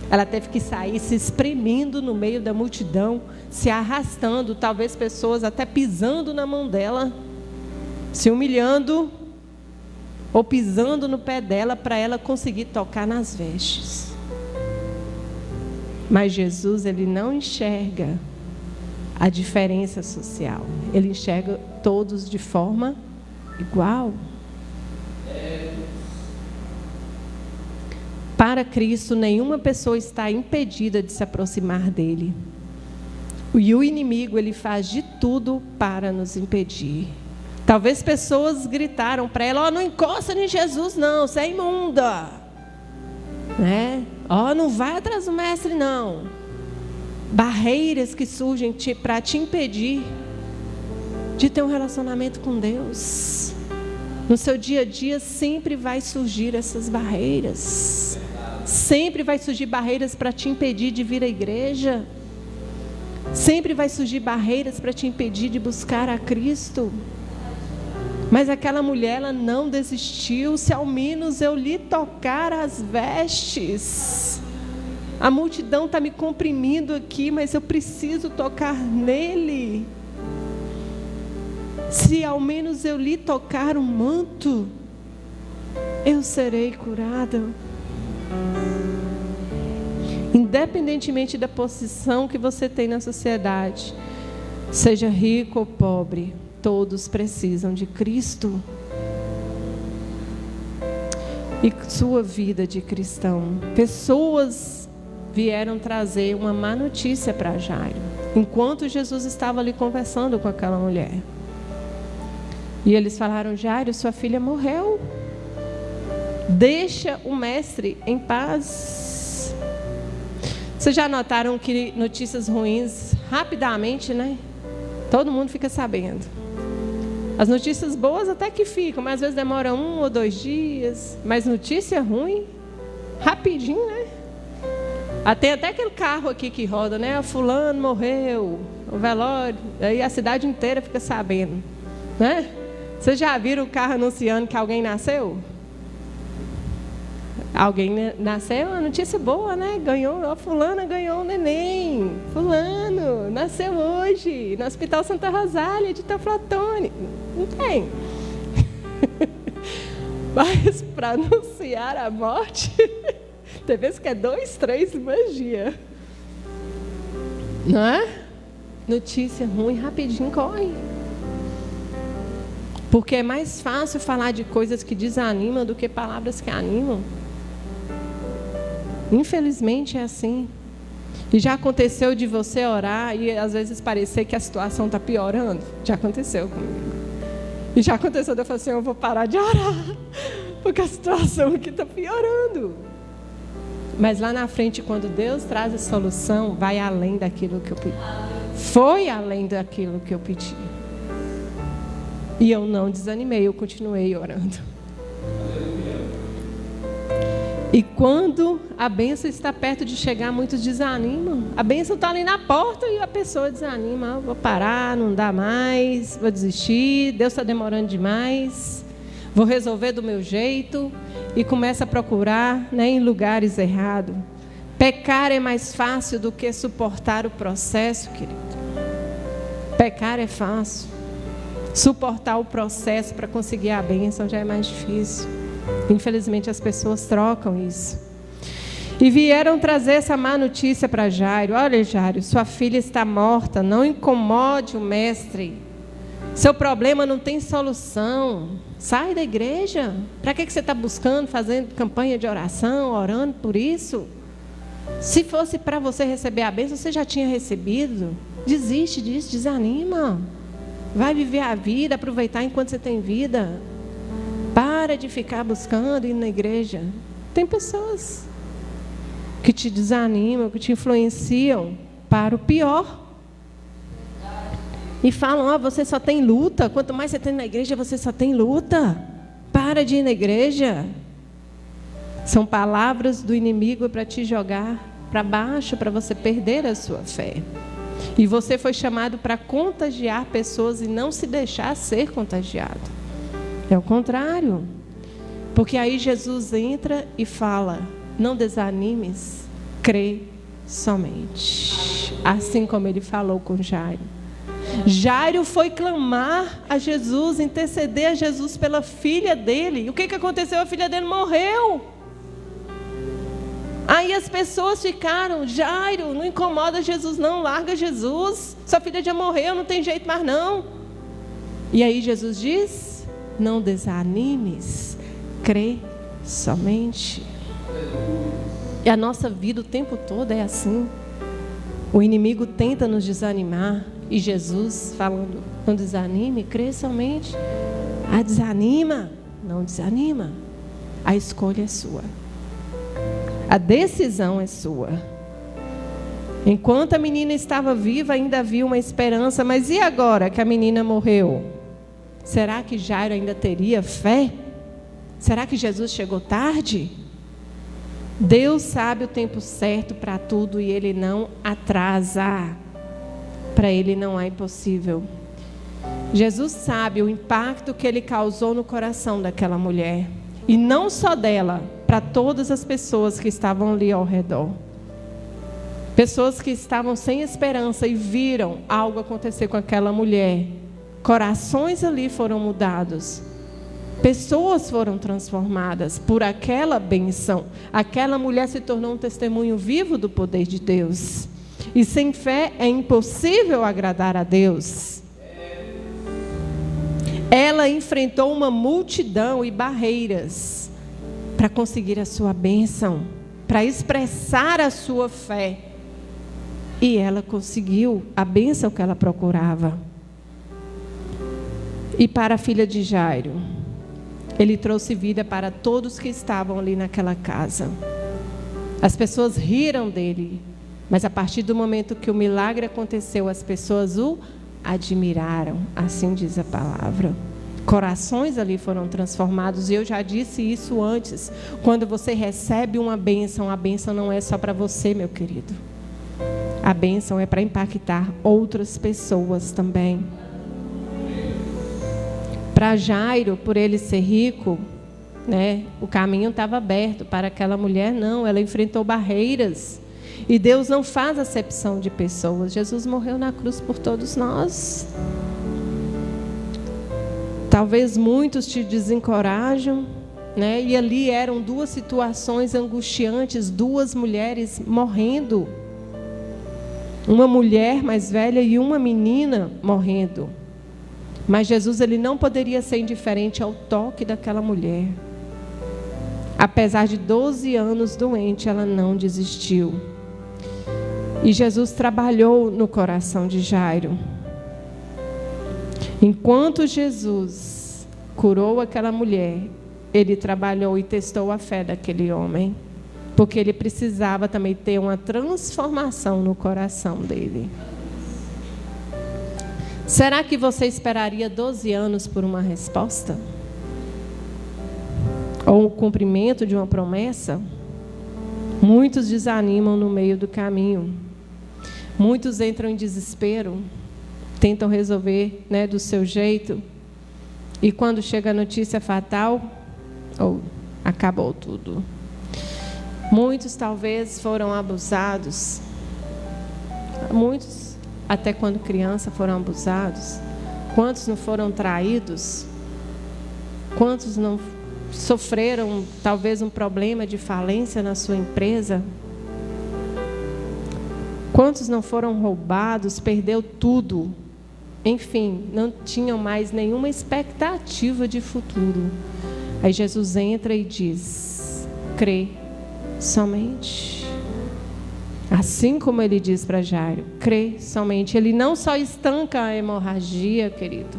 Ela teve que sair se espremendo no meio da multidão, se arrastando, talvez pessoas até pisando na mão dela, se humilhando ou pisando no pé dela para ela conseguir tocar nas vestes. Mas Jesus, ele não enxerga a diferença social. Ele enxerga todos de forma igual. Para Cristo, nenhuma pessoa está impedida de se aproximar dele. E o inimigo, ele faz de tudo para nos impedir. Talvez pessoas gritaram para ela: não encosta em Jesus não, você é imunda, né? Não vai atrás do mestre não. Barreiras que surgem para te impedir de ter um relacionamento com Deus. No seu dia a dia sempre vai surgir essas barreiras. Sempre vai surgir barreiras para te impedir de vir à igreja. Sempre vai surgir barreiras para te impedir de buscar a Cristo. Mas aquela mulher, ela não desistiu. Se ao menos eu lhe tocar as vestes. A multidão está me comprimindo aqui, mas eu preciso tocar nele. Se ao menos eu lhe tocar o manto, eu serei curada. Independentemente da posição que você tem na sociedade, seja rico ou pobre, todos precisam de Cristo e sua vida de cristão. Pessoas vieram trazer uma má notícia para Jairo, enquanto Jesus estava ali conversando com aquela mulher. E eles falaram: Jairo, sua filha morreu. Deixa o mestre em paz. Vocês já notaram que notícias ruins, rapidamente, né? Todo mundo fica sabendo. As notícias boas até que ficam, mas às vezes demora 1 ou 2 dias. Mas notícia ruim, rapidinho, né? Tem até aquele carro aqui que roda, né? Fulano morreu, o velório. Aí a cidade inteira fica sabendo, né? Vocês já viram o carro anunciando que alguém nasceu? Alguém nasceu, uma notícia boa, né? Ganhou, fulana ganhou um neném. Fulano nasceu hoje no Hospital Santa Rosália de Teoflotone. Não tem. Mas para anunciar a morte, tem vezes que é 2, 3 magia. Não é? Notícia ruim, rapidinho corre. Porque é mais fácil falar de coisas que desanimam do que palavras que animam. Infelizmente é assim. E já aconteceu de você orar e às vezes parecer que a situação está piorando? Já aconteceu comigo. E já aconteceu de eu falar assim, eu vou parar de orar, porque a situação aqui está piorando. Mas lá na frente, quando Deus traz a solução, vai além daquilo que eu pedi. Foi além daquilo que eu pedi. E eu não desanimei, eu continuei orando. E quando a bênção está perto de chegar, muitos desanimam. A bênção está ali na porta e a pessoa desanima. Vou parar, não dá mais, vou desistir, Deus está demorando demais, vou resolver do meu jeito. E começa a procurar, né, em lugares errados. Pecar é mais fácil do que suportar o processo, querido. Pecar é fácil. Suportar o processo para conseguir a bênção já é mais difícil. Infelizmente as pessoas trocam isso. E vieram trazer essa má notícia para Jairo. Olha, Jairo, sua filha está morta, não incomode o mestre. Seu problema não tem solução. Sai da igreja. Para que você está buscando, fazendo campanha de oração, orando por isso? Se fosse para você receber a bênção, você já tinha recebido. Desiste disso, desanima. Vai viver a vida, aproveitar enquanto você tem vida. Para de ficar buscando ir na igreja. Tem pessoas que te desanimam, que te influenciam para o pior. E falam, você só tem luta. Quanto mais você tem na igreja, você só tem luta. Para de ir na igreja. São palavras do inimigo para te jogar para baixo, para você perder a sua fé. E você foi chamado para contagiar pessoas e não se deixar ser contagiado. É o contrário. Porque aí Jesus entra e fala, não desanimes, crê somente. Assim como ele falou com Jairo. Jairo foi clamar a Jesus, interceder a Jesus pela filha dele. E o que aconteceu? A filha dele morreu. Aí as pessoas ficaram, Jairo, não incomoda Jesus não, larga Jesus. Sua filha já morreu, não tem jeito mais não. E aí Jesus diz, não desanimes, crê somente. E a nossa vida o tempo todo é assim. O inimigo tenta nos desanimar. E Jesus falando, não desanime, crê somente. Desanima, não desanima. A escolha é sua. A decisão é sua. Enquanto a menina estava viva, ainda havia uma esperança. Mas e agora que a menina morreu? Será que Jairo ainda teria fé? Será que Jesus chegou tarde? Deus sabe o tempo certo para tudo e Ele não atrasa. Para Ele não há impossível. Jesus sabe o impacto que Ele causou no coração daquela mulher. E não só dela, para todas as pessoas que estavam ali ao redor. Pessoas que estavam sem esperança e viram algo acontecer com aquela mulher. Corações ali foram mudados. Pessoas foram transformadas por aquela benção. Aquela mulher se tornou um testemunho vivo do poder de Deus. E sem fé é impossível agradar a Deus. Ela enfrentou uma multidão e barreiras para conseguir a sua bênção, para expressar a sua fé. E ela conseguiu a bênção que ela procurava. E para a filha de Jairo, ele trouxe vida para todos que estavam ali naquela casa. As pessoas riram dele. Mas a partir do momento que o milagre aconteceu, as pessoas o admiraram. Assim diz a palavra. Corações ali foram transformados. E eu já disse isso antes. Quando você recebe uma bênção, a bênção não é só para você, meu querido. A bênção é para impactar outras pessoas também. Para Jairo, por ele ser rico, né, o caminho estava aberto. Para aquela mulher, não. Ela enfrentou barreiras. E Deus não faz acepção de pessoas. Jesus morreu na cruz por todos nós. Talvez muitos te desencorajam, né? E ali eram duas situações angustiantes, duas mulheres morrendo. Uma mulher mais velha e uma menina morrendo. Mas Jesus, ele não poderia ser indiferente ao toque daquela mulher. Apesar de 12 anos doente, ela não desistiu. E Jesus trabalhou no coração de Jairo. Enquanto Jesus curou aquela mulher, ele trabalhou e testou a fé daquele homem, porque ele precisava também ter uma transformação no coração dele. Será que você esperaria 12 anos por uma resposta? Ou o cumprimento de uma promessa? Muitos desanimam no meio do caminho. Muitos entram em desespero, tentam resolver, do seu jeito. E quando chega a notícia fatal, acabou tudo. Muitos talvez foram abusados. Muitos, até quando criança, foram abusados. Quantos não foram traídos? Quantos não sofreram talvez um problema de falência na sua empresa? Quantos não foram roubados, perdeu tudo? Enfim, não tinham mais nenhuma expectativa de futuro. Aí Jesus entra e diz: crê somente. Assim como ele diz para Jairo, crê somente. Ele não só estanca a hemorragia, querido.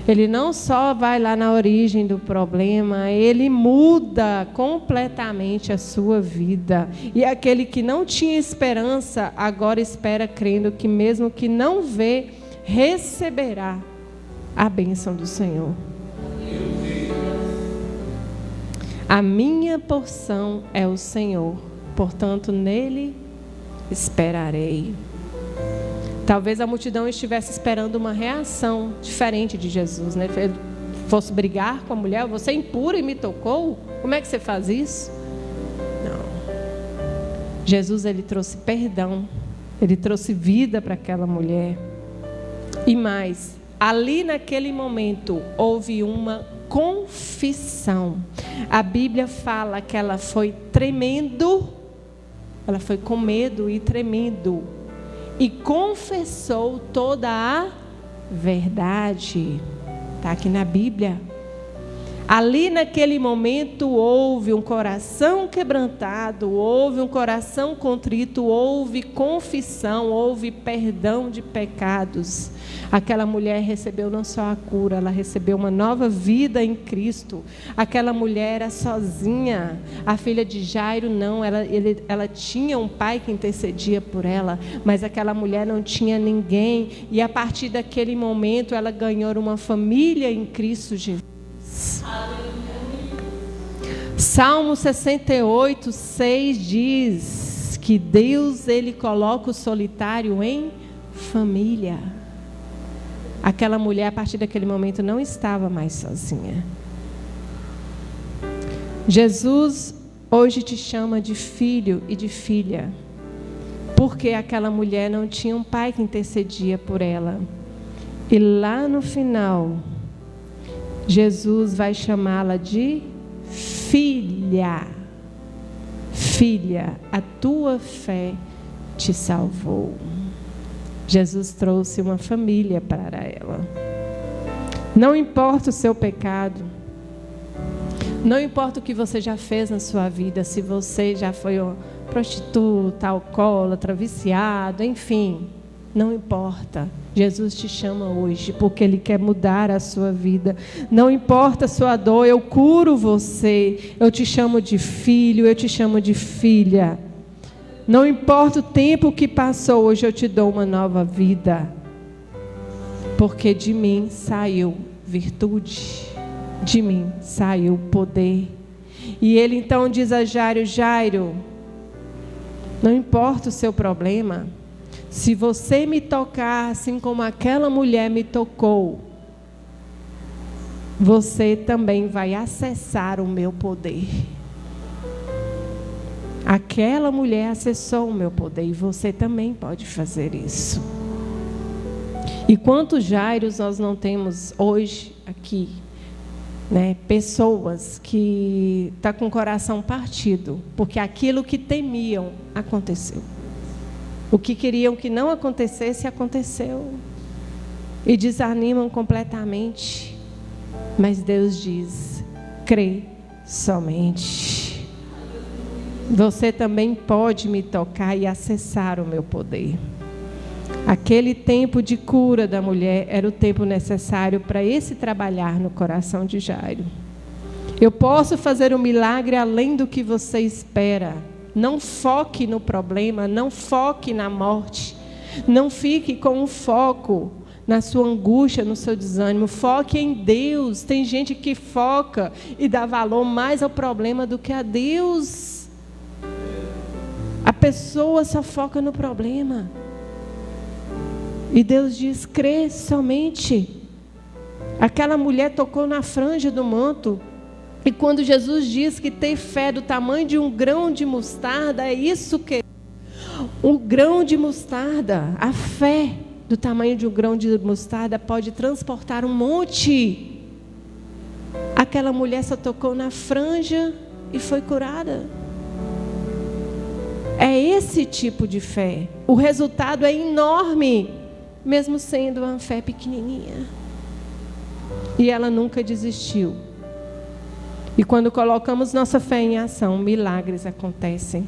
Ele não só vai lá na origem do problema, ele muda completamente a sua vida. E aquele que não tinha esperança, agora espera crendo que mesmo que não vê, receberá a bênção do Senhor. A minha porção é o Senhor, portanto nele esperarei. Talvez a multidão estivesse esperando uma reação diferente de Jesus, né? Ele fosse brigar com a mulher: você é impura e me tocou? Como é que você faz isso? Não. Jesus, ele trouxe perdão, ele trouxe vida para aquela mulher. E mais, ali naquele momento houve uma confissão. A Bíblia fala que ela foi tremendo, ela foi com medo e tremendo, e confessou toda a verdade. Está aqui na Bíblia. Ali naquele momento houve um coração quebrantado, houve um coração contrito, houve confissão, houve perdão de pecados. Aquela mulher recebeu não só a cura, ela recebeu uma nova vida em Cristo. Aquela mulher era sozinha. A filha de Jairo não, ela tinha um pai que intercedia por ela, mas aquela mulher não tinha ninguém. E a partir daquele momento ela ganhou uma família em Cristo Jesus. Salmo 68, 6 diz que Deus, ele coloca o solitário em família. Aquela mulher, a partir daquele momento, não estava mais sozinha. Jesus hoje te chama de filho e de filha, porque aquela mulher não tinha um pai que intercedia por ela. E lá no final, Jesus vai chamá-la de filha. Filha, a tua fé te salvou. Jesus trouxe uma família para ela. Não importa o seu pecado, não importa o que você já fez na sua vida, se você já foi prostituta, alcoólatra, viciado, enfim, não importa. Jesus te chama hoje porque Ele quer mudar a sua vida. Não importa a sua dor, eu curo você. Eu te chamo de filho, eu te chamo de filha. Não importa o tempo que passou, hoje eu te dou uma nova vida. Porque de mim saiu virtude, de mim saiu poder. E Ele então diz a Jairo: Jairo, não importa o seu problema, se você me tocar assim como aquela mulher me tocou, você também vai acessar o meu poder. Aquela mulher acessou o meu poder e você também pode fazer isso. E quantos Jairos nós não temos hoje aqui, né? Pessoas que estão com o coração partido, porque aquilo que temiam aconteceu. O que queriam que não acontecesse, aconteceu. E desanimam completamente. Mas Deus diz: crê somente. você também pode me tocar e acessar o meu poder. Aquele tempo de cura da mulher era o tempo necessário para esse trabalhar no coração de Jairo. Eu posso fazer um milagre além do que você espera. Não foque no problema, não foque na morte. Não fique com um foco na sua angústia, no seu desânimo. Foque em Deus. Tem gente que foca e dá valor mais ao problema do que a Deus. A pessoa só foca no problema. E Deus diz: crê somente. Aquela mulher tocou na franja do manto. E quando Jesus diz que ter fé do tamanho de um grão de mostarda, é isso que um grão de mostarda, a fé do tamanho de um grão de mostarda pode transportar um monte. Aquela mulher só tocou na franja e foi curada. É esse tipo de fé. O resultado é enorme, mesmo sendo uma fé pequenininha. E ela nunca desistiu. E quando colocamos nossa fé em ação, milagres acontecem.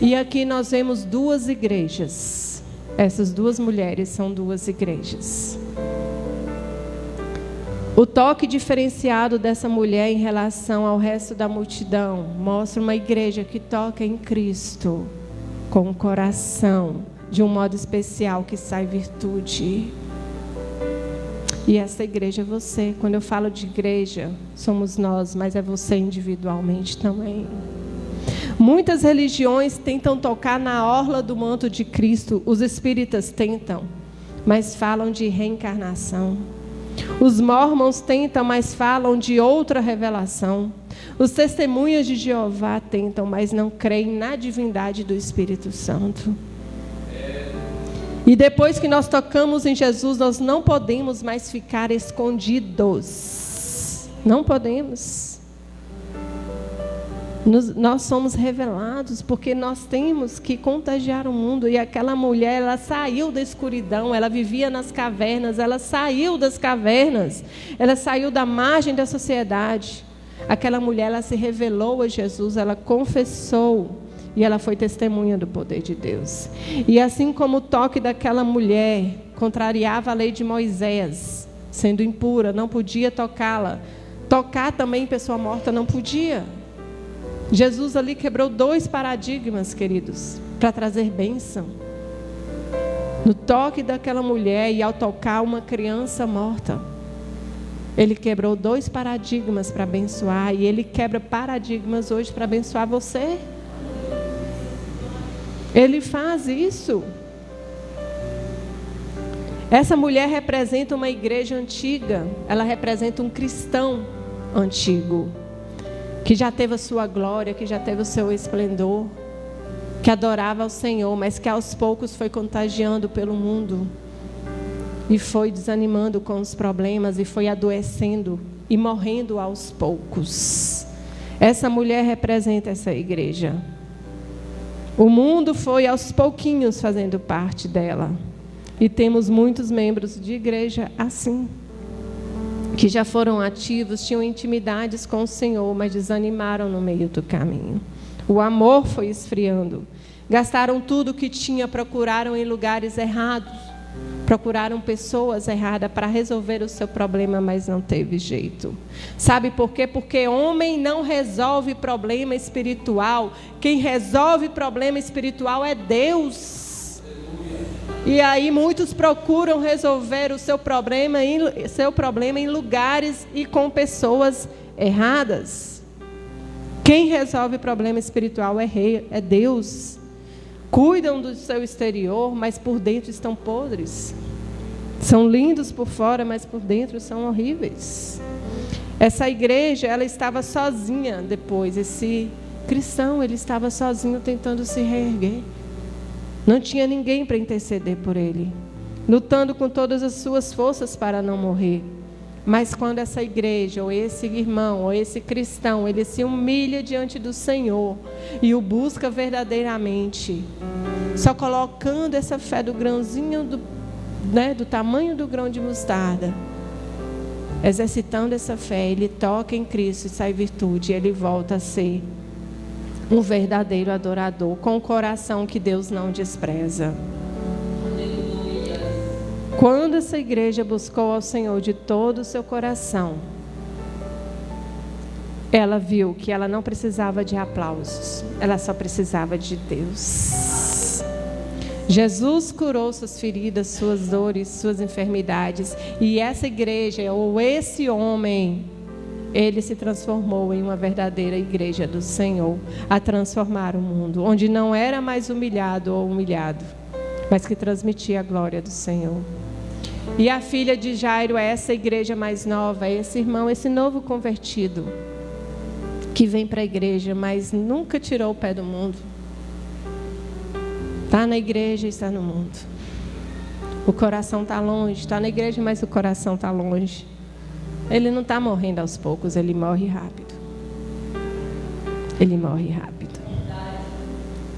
E aqui nós vemos duas igrejas. Essas duas mulheres são duas igrejas. O toque diferenciado dessa mulher em relação ao resto da multidão mostra uma igreja que toca em Cristo, com o coração, de um modo especial, que sai virtude. E essa igreja é você. Quando eu falo de igreja, somos nós, mas é você individualmente também. Muitas religiões tentam tocar na orla do manto de Cristo. Os espíritas tentam, mas falam de reencarnação. Os mormons tentam, mas falam de outra revelação. Os testemunhas de Jeová tentam, mas não creem na divindade do Espírito Santo. E depois que nós tocamos em Jesus, nós não podemos mais ficar escondidos. Não podemos. Nós somos revelados porque nós temos que contagiar o mundo. E aquela mulher, ela saiu da escuridão, ela vivia nas cavernas, ela saiu das cavernas, ela saiu da margem da sociedade. Aquela mulher, ela se revelou a Jesus, ela confessou. E ela foi testemunha do poder de Deus. E assim como o toque daquela mulher contrariava a lei de Moisés, sendo impura, não podia tocá-la. Tocar também pessoa morta não podia. Jesus ali quebrou 2 paradigmas, queridos, para trazer bênção. No toque daquela mulher e ao tocar uma criança morta, Ele quebrou 2 paradigmas para abençoar. E Ele quebra paradigmas hoje para abençoar você. Ele faz isso. Essa mulher representa uma igreja antiga. Ela representa um cristão antigo, que já teve a sua glória, que já teve o seu esplendor, que adorava ao Senhor, mas que aos poucos foi contagiando pelo mundo e foi desanimando com os problemas e foi adoecendo e morrendo aos poucos. Essa mulher representa essa igreja. O mundo foi aos pouquinhos fazendo parte dela. E temos muitos membros de igreja assim, que já foram ativos, tinham intimidades com o Senhor, mas desanimaram no meio do caminho. O amor foi esfriando. Gastaram tudo o que tinha, procuraram em lugares errados. Procuraram pessoas erradas para resolver o seu problema, mas não teve jeito. Sabe por quê? Porque homem não resolve problema espiritual. Quem resolve problema espiritual é Deus. E aí muitos procuram resolver o seu problema em lugares e com pessoas erradas. Quem resolve problema espiritual é Deus. Cuidam do seu exterior, mas por dentro estão podres. São lindos por fora, mas por dentro são horríveis. Essa igreja, ela estava sozinha depois. Esse cristão, ele estava sozinho tentando se reerguer. Não tinha ninguém para interceder por ele, lutando com todas as suas forças para não morrer. Mas quando essa igreja, ou esse irmão, ou esse cristão, ele se humilha diante do Senhor e o busca verdadeiramente, só colocando essa fé do grãozinho, do tamanho do grão de mostarda, exercitando essa fé, ele toca em Cristo e sai virtude, e ele volta a ser Um verdadeiro adorador, com o coração que Deus não despreza. Quando essa igreja buscou ao Senhor de todo o seu coração, ela viu que ela não precisava de aplausos, ela só precisava de Deus. Jesus curou suas feridas, suas dores, suas enfermidades, e essa igreja, ou esse homem, ele se transformou em uma verdadeira igreja do Senhor, a transformar o mundo, onde não era mais humilhado ou humilhado, mas que transmitia a glória do Senhor. E a filha de Jairo é essa igreja mais nova, é esse irmão, esse novo convertido, que vem para a igreja, mas nunca tirou o pé do mundo. Está na igreja e está no mundo. O coração está longe, está na igreja, mas o coração está longe. Ele não está morrendo aos poucos, ele morre rápido. Ele morre rápido.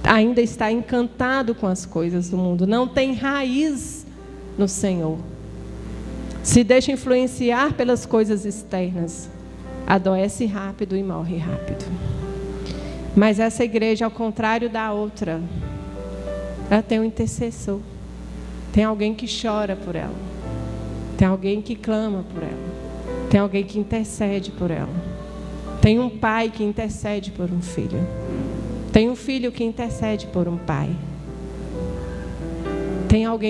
Ainda está encantado com as coisas do mundo, não tem raiz no Senhor. Se deixa influenciar pelas coisas externas, adoece rápido e morre rápido. Mas essa igreja, ao contrário da outra, ela tem um intercessor. Tem alguém que chora por ela. Tem alguém que clama por ela. Tem alguém que intercede por ela. Tem um pai que intercede por um filho. Tem um filho que intercede por um pai. Tem alguém